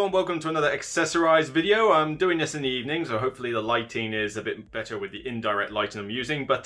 everyone, welcome to another Accessorize video. I'm doing this in the evening, so hopefully the lighting is a bit better with the indirect lighting I'm using, but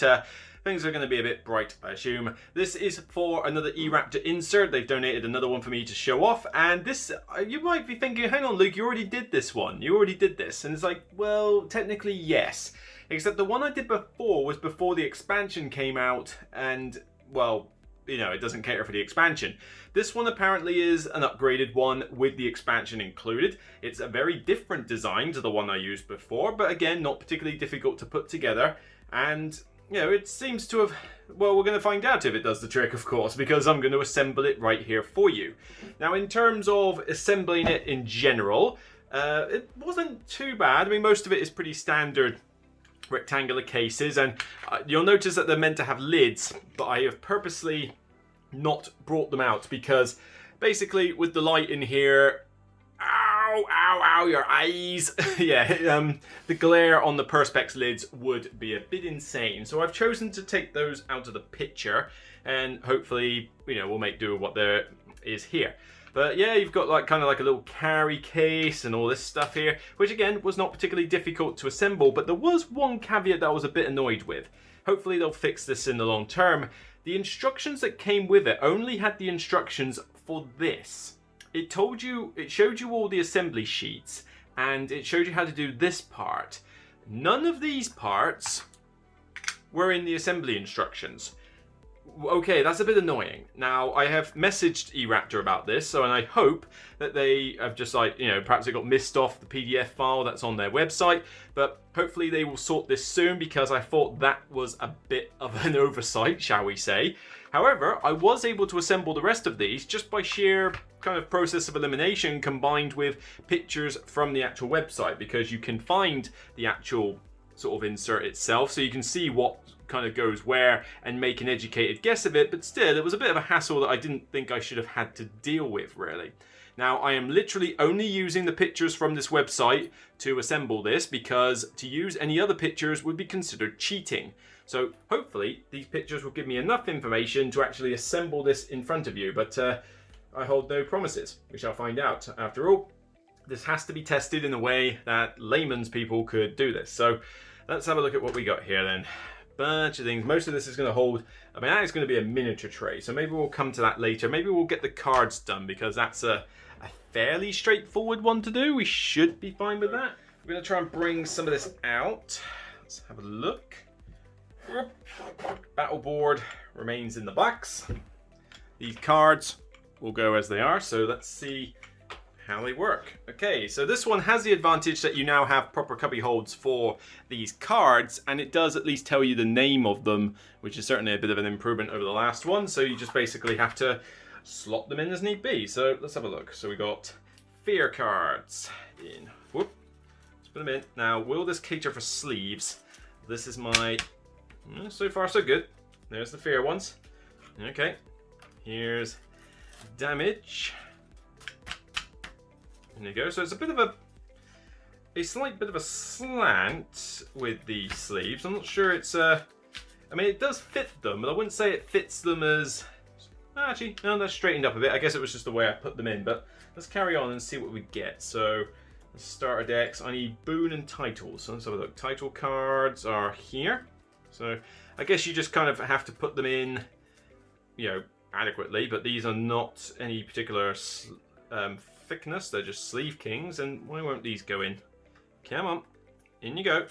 things are going to be a bit bright, I assume. This is for another E-Raptor insert. They've donated another one for me to show off, and this, you might be thinking, hang on Luke, you already did this one. You already did this. And it's like, well, technically yes. Except the one I did before was before the expansion came out, and, well, you know, it doesn't cater for the expansion. This one apparently is an upgraded one with the expansion included. It's a very different design to the one I used before, but again, not particularly difficult to put together. And, you know, it seems to have, well, we're going to find out if it does the trick, of course, because I'm going to assemble it right here for you. Now, in terms of assembling it in general, it wasn't too bad. I mean, most of it is pretty standard rectangular cases, and you'll notice that they're meant to have lids, but I have purposely not brought them out because basically with the light in here, ow, your eyes. Yeah, the glare on the Perspex lids would be a bit insane. So I've chosen to take those out of the picture, and hopefully, you know, we'll make do with what there is here. But yeah, you've got like kind of like a little carry case and all this stuff here, which again was not particularly difficult to assemble, but there was one caveat that I was a bit annoyed with. Hopefully they'll fix this in the long term. The instructions that came with it only had the instructions for this. It showed you all the assembly sheets, and it showed you how to do this part. None of these parts were in the assembly instructions. Okay, that's a bit annoying. Now, I have messaged ERaptor about this, and I hope that they have just like, you know, perhaps it got missed off the PDF file that's on their website, but hopefully they will sort this soon because I thought that was a bit of an oversight, shall we say. However, I was able to assemble the rest of these just by sheer kind of process of elimination combined with pictures from the actual website, because you can find the actual sort of insert itself, so you can see what kind of goes where and make an educated guess of it, but still it was a bit of a hassle that I didn't think I should have had to deal with, really. Now, I am literally only using the pictures from this website to assemble this, because to use any other pictures would be considered cheating. So hopefully these pictures will give me enough information to actually assemble this in front of you, but I hold no promises. We shall find out. After all, this has to be tested in a way that layman's people could do this. So let's have a look at what we got here then. Bunch of things. Most of this is going to hold, I mean, that is going to be a miniature tray, so maybe we'll come to that later. Maybe we'll get the cards done, because that's a fairly straightforward one to do. We should be fine with that. We're going to try and bring some of this out. Let's have a look. Battle board remains in the box. These cards will go as they are, so let's see how they work. Okay, so this one has the advantage that you now have proper cubby holds for these cards, and it does at least tell you the name of them, which is certainly a bit of an improvement over the last one. So you just basically have to slot them in as need be. So let's have a look. So we got fear cards in. Whoop. Let's put them in. Now, will this cater for sleeves? This is my, so far so good. There's the fear ones. Okay, here's damage. There you go. So it's a bit of a slight bit of a slant with the sleeves. I'm not sure it's I mean, it does fit them, but I wouldn't say it fits them as, actually, no, they're straightened up a bit. I guess it was just the way I put them in, but let's carry on and see what we get. So let's start our decks. I need boon and titles. So let's have a look. Title cards are here. So I guess you just kind of have to put them in, you know, adequately, but these are not any particular thickness. They're just sleeve kings. And why won't these go in? Come on, in you go.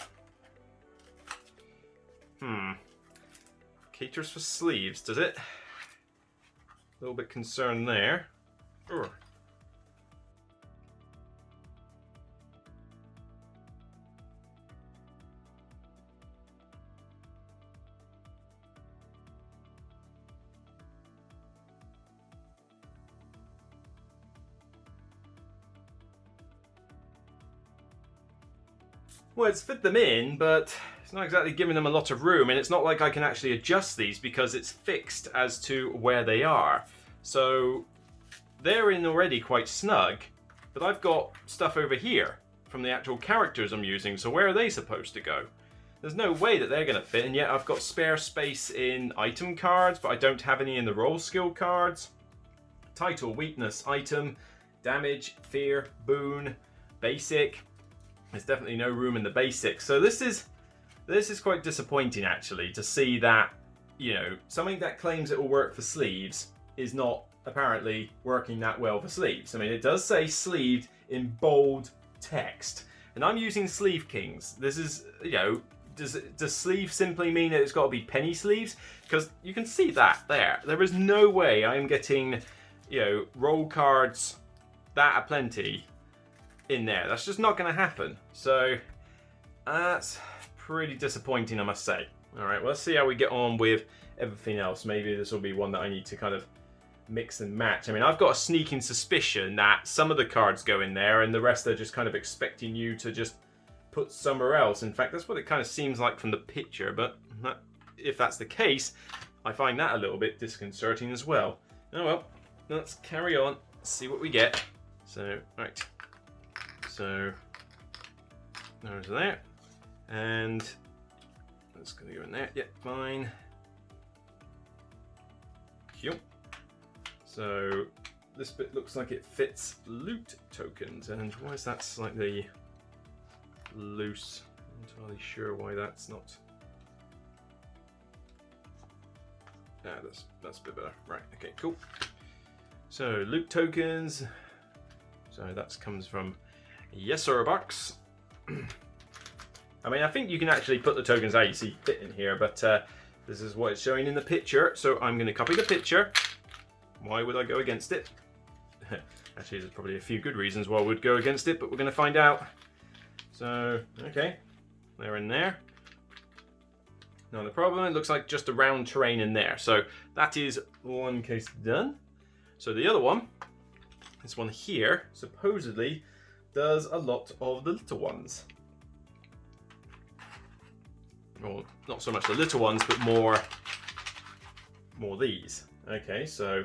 Caters for sleeves, does it? A little bit concerned there. Urgh. Well, it's fit them in, but it's not exactly giving them a lot of room, and it's not like I can actually adjust these because it's fixed as to where they are. So they're in already quite snug, but I've got stuff over here from the actual characters I'm using, so where are they supposed to go? There's no way that they're going to fit, and yet I've got spare space in item cards, but I don't have any in the roll skill cards. Title, weakness, item, damage, fear, boon, basic. There's definitely no room in the basic. So this is quite disappointing actually, to see that, you know, something that claims it will work for sleeves is not apparently working that well for sleeves. I mean, it does say sleeved in bold text, and I'm using Sleeve Kings. This is, you know, does sleeve simply mean that it's got to be penny sleeves? Because you can see that there. There is no way I'm getting, you know, roll cards that aplenty in there. That's just not going to happen. So that's pretty disappointing, I must say. All right, well, let's see how we get on with everything else. Maybe this will be one that I need to kind of mix and match. I mean, I've got a sneaking suspicion that some of the cards go in there and the rest are just kind of expecting you to just put somewhere else. In fact, that's what it kind of seems like from the picture, but if that's the case, I find that a little bit disconcerting as well. Oh well, let's carry on, see what we get. So, right. So, there's there. And that's going to go in there. Yep, fine. Cool. So this bit looks like it fits loot tokens, and why is that slightly loose? I'm not entirely sure why that's not. Yeah, that's a bit better. Right. Okay. Cool. So loot tokens. So that comes from ERaptor. I mean, I think you can actually put the tokens how you see fit in here, but this is what it's showing in the picture. So I'm going to copy the picture. Why would I go against it? Actually, there's probably a few good reasons why I would go against it, but we're going to find out. So, okay, they're in there. Not a problem. It looks like just a round terrain in there. So that is one case done. So the other one, this one here, supposedly does a lot of the little ones. Well, not so much the little ones, but more these. Okay, so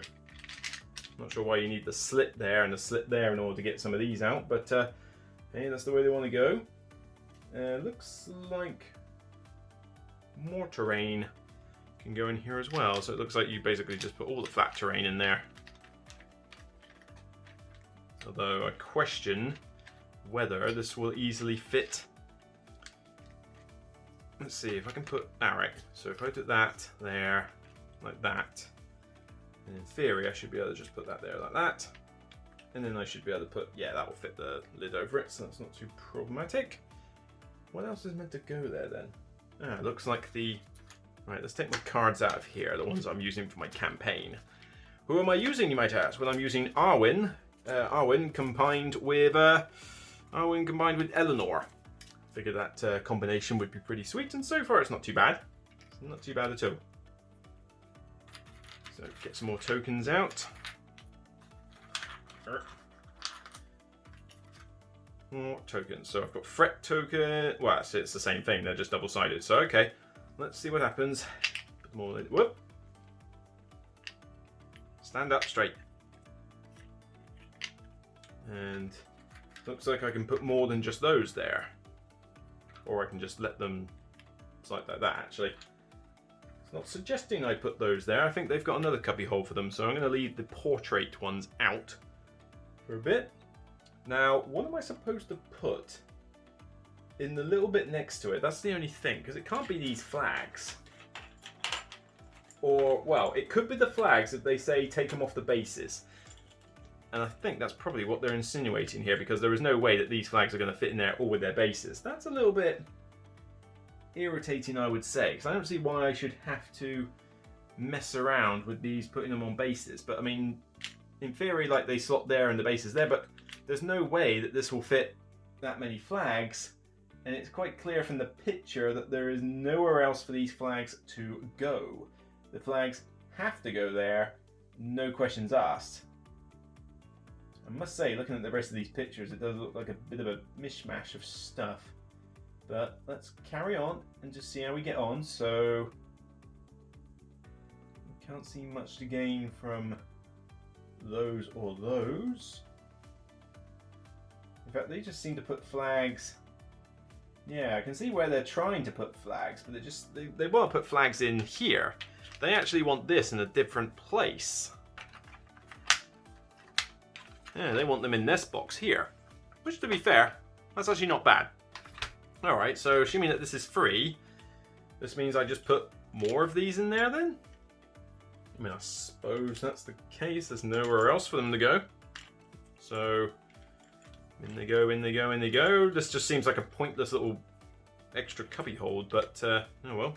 not sure why you need the slit there and the slit there in order to get some of these out, but hey, that's the way they want to go. Looks like more terrain can go in here as well, so it looks like you basically just put all the flat terrain in there. Although I question whether this will easily fit. Let's see if I can put, alright, so if I put that there, like that, and in theory I should be able to just put that there like that, and then I should be able to put, yeah, that will fit the lid over it, so that's not too problematic. What else is meant to go there then? Ah, looks like right, let's take my cards out of here, the ones I'm using for my campaign. Who am I using, you might ask? Well, I'm using Arwen, Arwen combined with Eleanor. Figured that combination would be pretty sweet, and so far it's not too bad. It's not too bad at all. So get some more tokens out. More tokens. So I've got fret token. Well, it's the same thing. They're just double-sided. So okay, let's see what happens. Put them all in. Whoop. Stand up straight. And looks like I can put more than just those there. Or I can just let them slide like that, actually. It's not suggesting I put those there. I think they've got another cubby hole for them, so I'm going to leave the portrait ones out for a bit. Now, what am I supposed to put in the little bit next to it? That's the only thing, because it can't be these flags. Or, well, it could be the flags if they say take them off the bases. And I think that's probably what they're insinuating here, because there is no way that these flags are going to fit in there all with their bases. That's a little bit irritating, I would say, because I don't see why I should have to mess around with these, putting them on bases. But I mean, in theory, like, they slot there and the base is there, but there's no way that this will fit that many flags. And it's quite clear from the picture that there is nowhere else for these flags to go. The flags have to go there, no questions asked. I must say, looking at the rest of these pictures, it does look like a bit of a mishmash of stuff. But let's carry on and just see how we get on. So, we can't see much to gain from those or those. In fact, they just seem to put flags. Yeah, I can see where they're trying to put flags, but they want to put flags in here. They actually want this in a different place. Yeah, they want them in this box here. Which, to be fair, that's actually not bad. Alright, so assuming that this is free, this means I just put more of these in there then? I mean, I suppose that's the case. There's nowhere else for them to go. So, in they go, in they go, in they go. This just seems like a pointless little extra cubby hold, but oh well.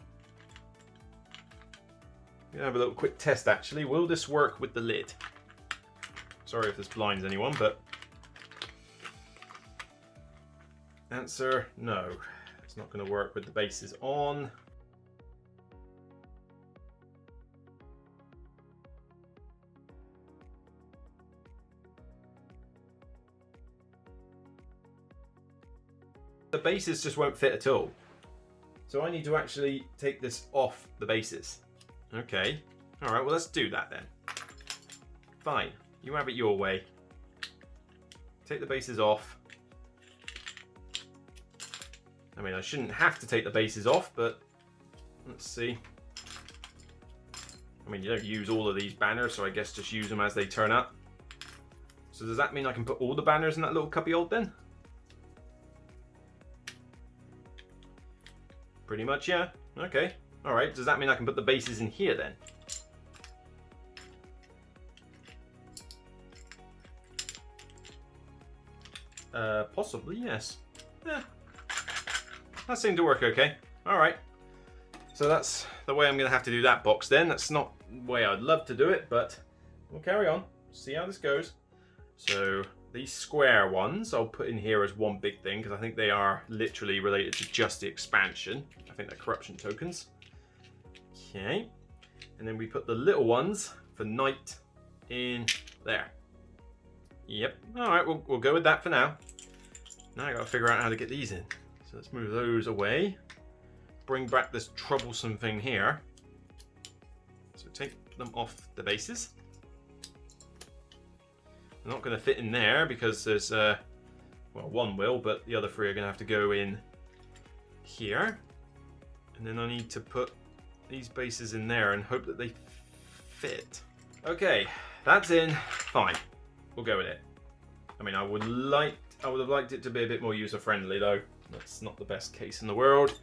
I'm gonna have a little quick test actually. Will this work with the lid? Sorry if this blinds anyone, but answer, no. It's not gonna work with the bases on. The bases just won't fit at all. So I need to actually take this off the bases. Okay. Alright, well let's do that then. Fine. You have it your way. Take the bases off. I mean, I shouldn't have to take the bases off, but let's see. I mean, you don't use all of these banners, so I guess just use them as they turn up. So does that mean I can put all the banners in that little cubby hold then? Pretty much, yeah. Okay. Alright, does that mean I can put the bases in here then? Possibly, yes. Yeah. That seemed to work okay. Alright. So that's the way I'm going to have to do that box then. That's not the way I'd love to do it, but we'll carry on. See how this goes. So these square ones I'll put in here as one big thing because I think they are literally related to just the expansion. I think they're corruption tokens. Okay. And then we put the little ones for night in there. Yep. Alright, we'll go with that for now. Now I gotta figure out how to get these in. So let's move those away. Bring back this troublesome thing here. So take them off the bases. They're not going to fit in there because there's, well, one will, but the other three are going to have to go in here. And then I need to put these bases in there and hope that they fit. Okay, that's in. Fine. We'll go with it. I mean, I would have liked it to be a bit more user-friendly, though. That's not the best case in the world.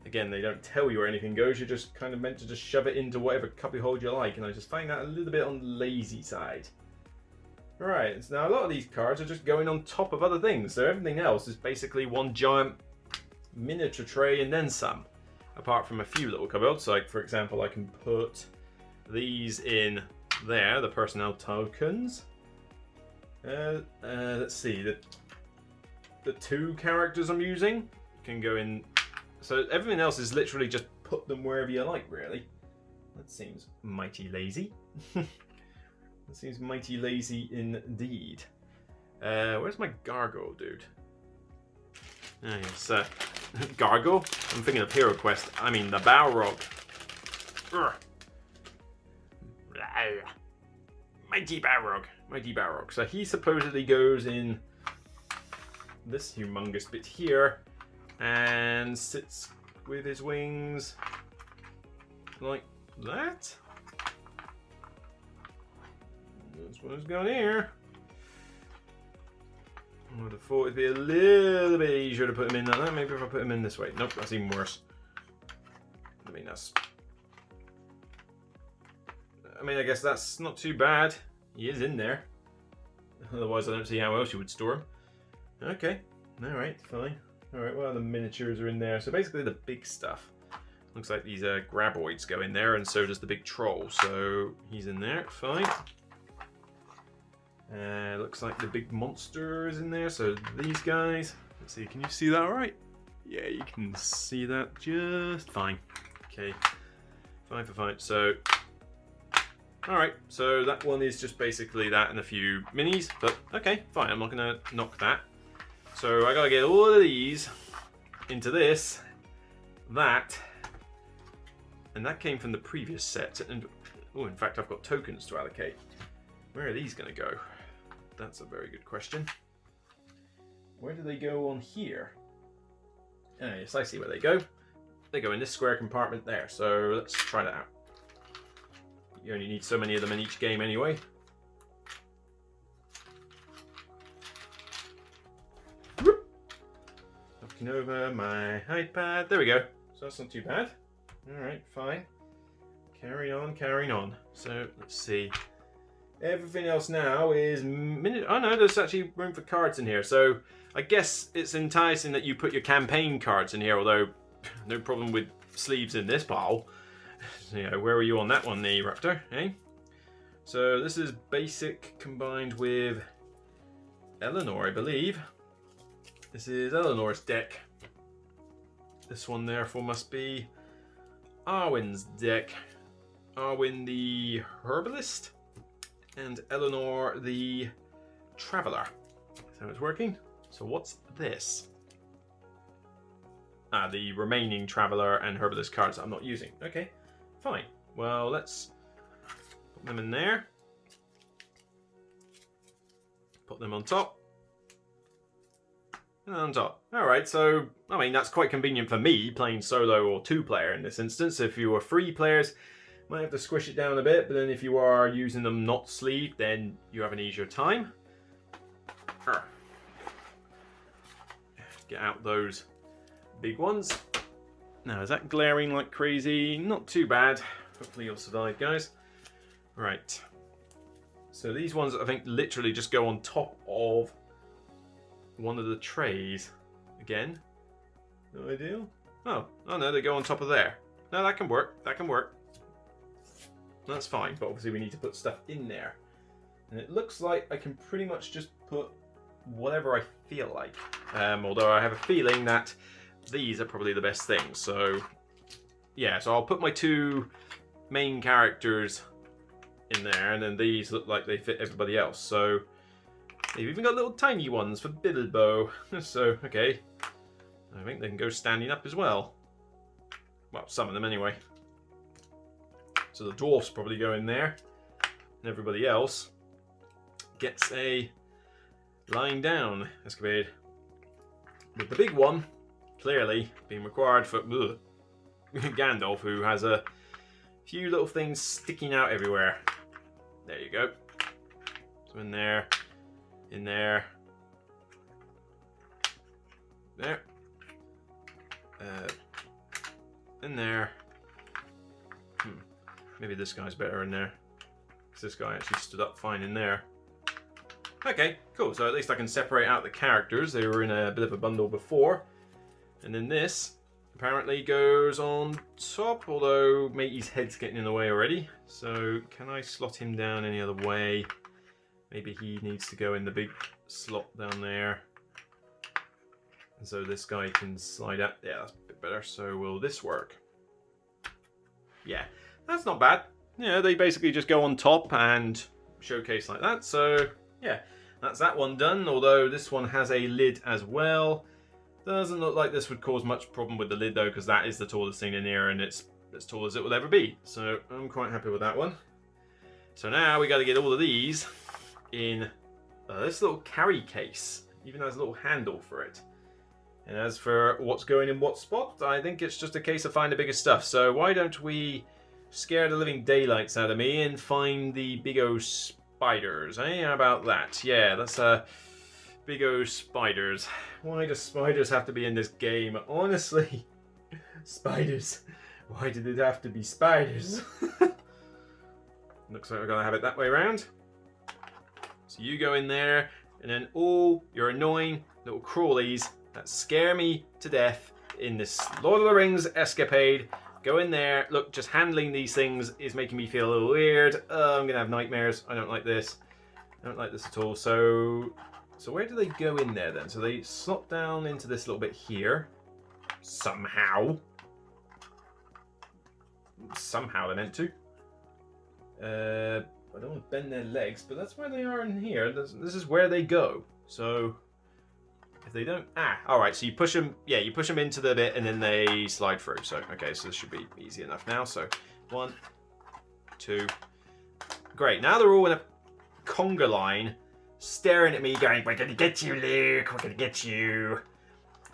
Again, they don't tell you where anything goes. You're just kind of meant to just shove it into whatever cubby hold you like, and I just find that a little bit on the lazy side. Right, so now a lot of these cards are just going on top of other things, so everything else is basically one giant miniature tray and then some. Apart from a few little cupboards, like for example, I can put these in there, the personnel tokens. Let's see, the two characters I'm using can go in. So everything else is literally just put them wherever you like, really. That seems mighty lazy. That seems mighty lazy indeed. Where's my gargoyle, dude? Ah, yes, gargoyle? I'm thinking of Hero Quest. I mean, the Balrog. Urgh. Mighty Balrog. Mighty Balrog. So he supposedly goes in this humongous bit here and sits with his wings like that. This one's gone here. I would have thought it'd be a little bit easier to put him in like that. Maybe if I put him in this way. Nope, that's even worse. I mean, I guess that's not too bad. He is in there. Otherwise, I don't see how else you would store him. Okay. Alright, fine. Alright, well, the miniatures are in there. So basically the big stuff. Looks like these graboids go in there, and so does the big troll. So he's in there, fine. Looks like the big monster is in there, so these guys. Let's see, can you see that alright? Yeah, you can see that just fine. Okay, fine for fine. So, alright, so that one is just basically that and a few minis, but okay, fine, I'm not gonna knock that. So I gotta get all of these into this, that, and that came from the previous set. And oh, in fact, I've got tokens to allocate. Where are these gonna go? That's a very good question. Where do they go on here? Ah, yes, I see where they go. They go in this square compartment there. So let's try that out. You only need so many of them in each game anyway. knocking over my iPad. There we go. So that's not too bad. Alright, fine. Carrying on, carrying on. So, let's see. Everything else now is oh no, there's actually room for cards in here. So, I guess it's enticing that you put your campaign cards in here, although no problem with sleeves in this pile. So, you know, where were you on that one, the E-Raptor, eh? So, this is basic combined with Eleanor, I believe. This is Eleanor's deck. This one therefore must be Arwen's deck. Arwen the Herbalist and Eleanor the Traveller. So it's working. So what's this? Ah, the remaining Traveller and Herbalist cards I'm not using. Okay, fine. Well, let's put them in there. Put them on top. And on top. Alright, so, I mean, that's quite convenient for me, playing solo or two-player in this instance. If you were free players, might have to squish it down a bit, but then if you are using them not sleeved, then you have an easier time. Get out those big ones. Now, is that glaring like crazy? Not too bad. Hopefully you'll survive, guys. Right. So these ones, I think, literally just go on top of one of the trays. Again. No ideal? Oh no, they go on top of there. No, that can work. That can work. That's fine, but obviously we need to put stuff in there. And it looks like I can pretty much just put whatever I feel like. Although I have a feeling that these are probably the best things. So, yeah, so I'll put my two main characters in there, and then these look like they fit everybody else. So, they've even got little tiny ones for Bilbo. So, okay. I think they can go standing up as well. Well, some of them anyway. So the dwarfs probably go in there, and everybody else gets a lying down escapade. With the big one clearly being required for Gandalf, who has a few little things sticking out everywhere. There you go. So in there, there. In there. Maybe this guy's better in there, because this guy actually stood up fine in there. Okay, cool. So at least I can separate out the characters. They were in a bit of a bundle before. And then this apparently goes on top, although Matey's head's getting in the way already. So can I slot him down any other way? Maybe he needs to go in the big slot down there. And so this guy can slide out. Yeah, that's a bit better. So will this work? Yeah. That's not bad. Yeah, they basically just go on top and showcase like that. So, yeah, that's that one done. Although this one has a lid as well. Doesn't look like this would cause much problem with the lid though, because that is the tallest thing in here and it's as tall as it will ever be. So I'm quite happy with that one. So now we got to get all of these in this little carry case. Even has a little handle for it. And as for what's going in what spot, I think it's just a case of finding bigger stuff. So why don't we scare the living daylights out of me and find the big O spiders, eh? How about that? Yeah, that's big O spiders. Why do spiders have to be in this game? Honestly, spiders. Why did it have to be spiders? Looks like we're gonna have it that way around. So you go in there, and then all your annoying little crawlies that scare me to death in this Lord of the Rings escapade, go in there. Look, just handling these things is making me feel a little weird. I'm gonna have nightmares. I don't like this. I don't like this at all. So where do they go in there then? So they slot down into this little bit here. Somehow. Somehow they're meant to. I don't want to bend their legs, but that's where they are in here. This is where they go. So if they don't, all right. So you push them, yeah, you push them into the bit, and then they slide through. So okay, so this should be easy enough now. So 1, 2, great. Now they're all in a conga line, staring at me, going, "We're gonna get you, Luke. We're gonna get you.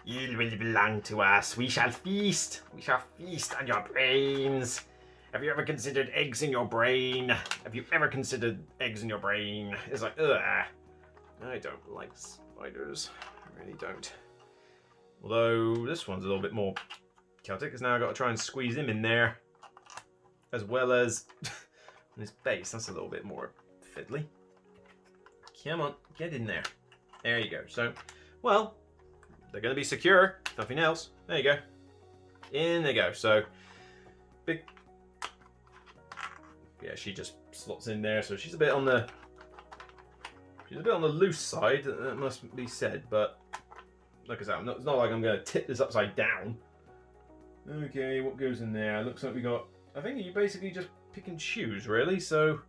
You will belong to us. We shall feast. We shall feast on your brains. Have you ever considered eggs in your brain? Have you ever considered eggs in your brain?" It's like, ugh. I don't like spiders. I really don't. Although this one's a little bit more chaotic, because now I've got to try and squeeze him in there, as well as his base. That's a little bit more fiddly. Come on, get in there. There you go. So, well, they're going to be secure, if nothing else. There you go. In they go. So, big. Yeah, she just slots in there. So she's a bit on the. She's a bit on the loose side. That must be said. But like I said, it's not like I'm going to tip this upside down. Okay, what goes in there? Looks like we got. I think you basically just pick and choose, really. So.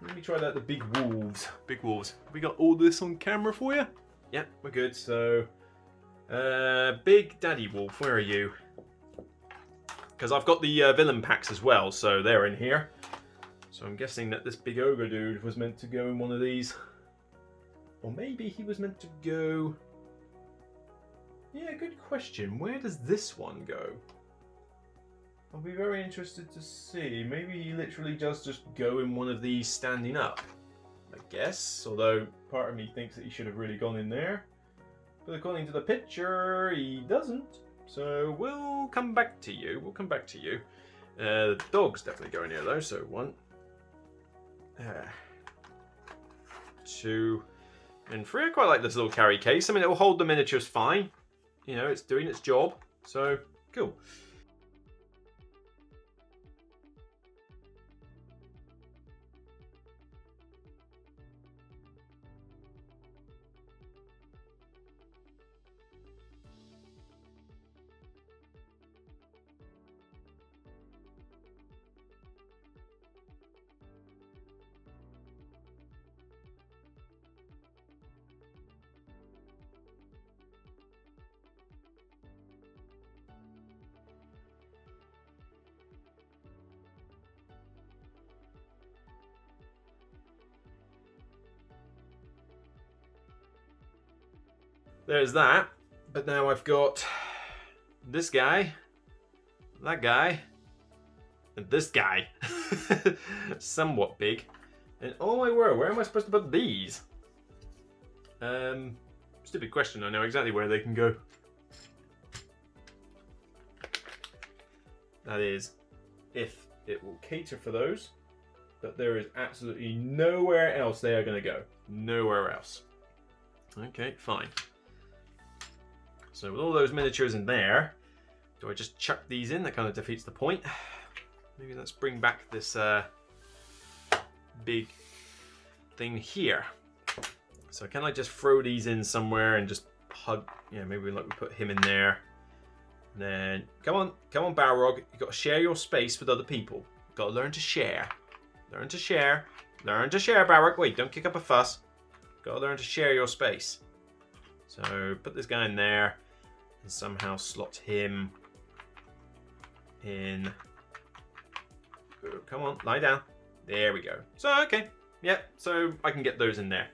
Let me try that. The big wolves. Big wolves. We got all this on camera for you? Yep, we're good. So, big daddy wolf, where are you? Because I've got the villain packs as well, so they're in here. So I'm guessing that this big ogre dude was meant to go in one of these. Or maybe he was meant to go... Yeah, good question. Where does this one go? I'll be very interested to see. Maybe he literally does just go in one of these standing up, I guess. Although part of me thinks that he should have really gone in there. But according to the picture, he doesn't. So we'll come back to you. We'll come back to you. The dog's definitely going here though. So 1, 2, and 3. I quite like this little carry case. I mean, it will hold the miniatures fine. You know, it's doing its job. So cool. There's that, but now I've got this guy, that guy, and this guy. Somewhat big. And oh my word, where am I supposed to put these? Stupid question, I know exactly where they can go. That is, if it will cater for those, but there is absolutely nowhere else they are going to go. Nowhere else. Okay, fine. So with all those miniatures in there, do I just chuck these in? That kind of defeats the point. Maybe let's bring back this big thing here. So can I just throw these in somewhere and just hug? Yeah, maybe like we put him in there. And then come on, Balrog. You've got to share your space with other people. You've got to learn to share. Learn to share. Learn to share, Balrog. Wait, don't kick up a fuss. You've got to learn to share your space. So put this guy in there. And somehow slot him in. Oh, come on, lie down. There we go. So, okay. Yep, so I can get those in there.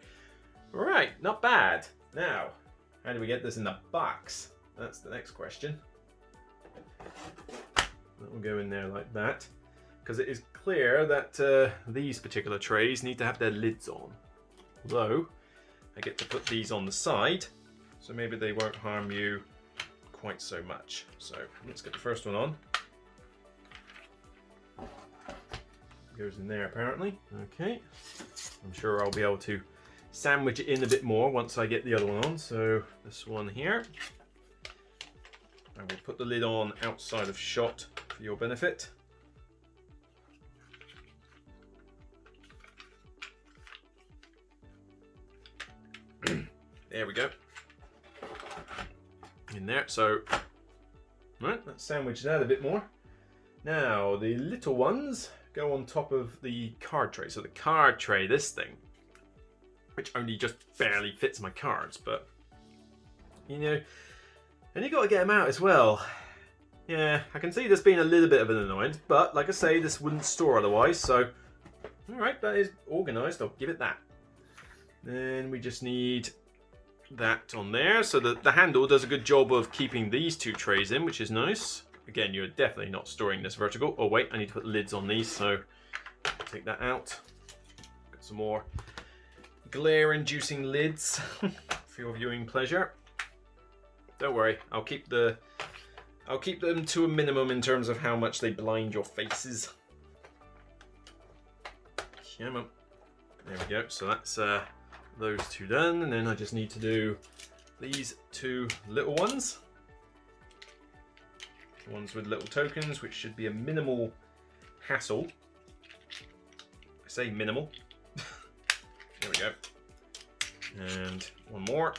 Right, not bad. Now, how do we get this in the box? That's the next question. That will go in there like that. Because it is clear that these particular trays need to have their lids on. Although, I get to put these on the side. So maybe they won't harm you quite so much. So let's get the first one on. Goes in there apparently. Okay. I'm sure I'll be able to sandwich it in a bit more once I get the other one on. So this one here. I will put the lid on outside of shot for your benefit. There we go. In there, so right, let's sandwich that a bit more. Now the little ones go on top of the card tray. So the card tray, this thing, which only just barely fits my cards, but you know, and you got to get them out as well. Yeah, I can see this being a little bit of an annoyance, but like I say, this wouldn't store otherwise. So all right, that is organised. I'll give it that. Then we just need that on there, so that the handle does a good job of keeping these two trays in, which is nice. Again, you're definitely not storing this vertical. Oh wait, I need to put lids on these, so take that out. Got some more glare-inducing lids for your viewing pleasure. Don't worry, I'll keep them to a minimum in terms of how much they blind your faces. Come on. There we go. So that's those two done, and then I just need to do these two little ones. The ones with little tokens, which should be a minimal hassle. I say minimal. There we go. And one more.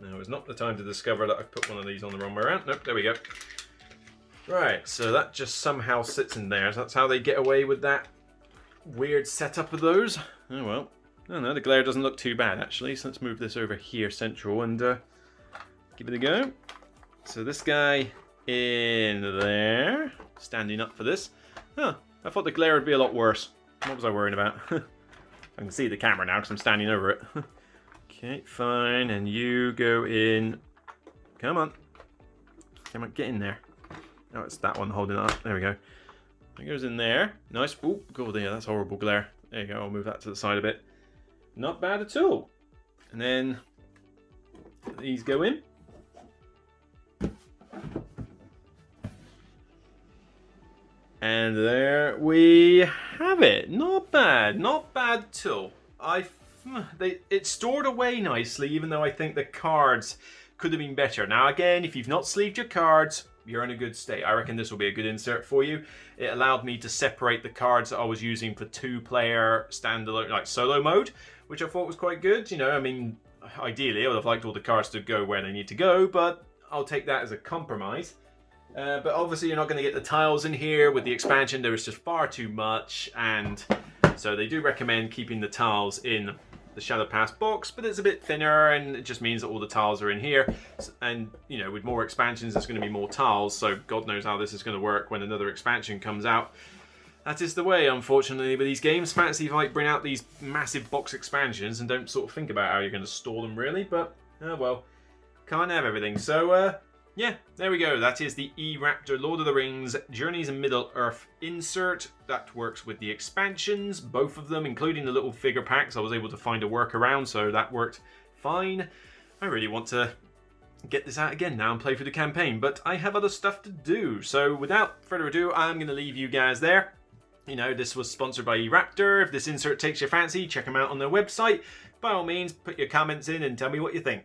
Now is not the time to discover that I've put one of these on the wrong way around. Nope, there we go. Right, so that just somehow sits in there. So that's how they get away with that weird setup of those. Oh well. I don't know, the glare doesn't look too bad actually. So let's move this over here central and give it a go. So this guy in there, standing up for this. Huh, I thought the glare would be a lot worse. What was I worrying about? I can see the camera now because I'm standing over it. Okay, fine, and you go in. Come on. Come on, get in there. Oh, it's that one holding it up. There we go. It goes in there. Nice. Oh, God, yeah, that's horrible glare. There you go, I'll move that to the side a bit. Not bad at all. And then these go in. And there we have it. Not bad. Not bad at all. It's stored away nicely, even though I think the cards could have been better. Now, again, if you've not sleeved your cards, you're in a good state. I reckon this will be a good insert for you. It allowed me to separate the cards that I was using for 2-player standalone, like solo mode, which I thought was quite good. You know, I mean, ideally, I would have liked all the cards to go where they need to go, but I'll take that as a compromise. But obviously, you're not going to get the tiles in here. With the expansion, there is just far too much, and so they do recommend keeping the tiles in the Shadow Pass box, but it's a bit thinner, and it just means that all the tiles are in here. And, you know, with more expansions, there's going to be more tiles, so God knows how this is going to work when another expansion comes out. That is the way, unfortunately, with these games. Fantasy Flight bring out these massive box expansions and don't sort of think about how you're going to store them, really, but, oh well, can't have everything. So, yeah, there we go. That is the E-Raptor Lord of the Rings Journeys in Middle-earth insert. That works with the expansions, both of them, including the little figure packs. I was able to find a workaround, so that worked fine. I really want to get this out again now and play through the campaign, but I have other stuff to do. So without further ado, I'm going to leave you guys there. You know, this was sponsored by E-Raptor. If this insert takes your fancy, check them out on their website. By all means, put your comments in and tell me what you think.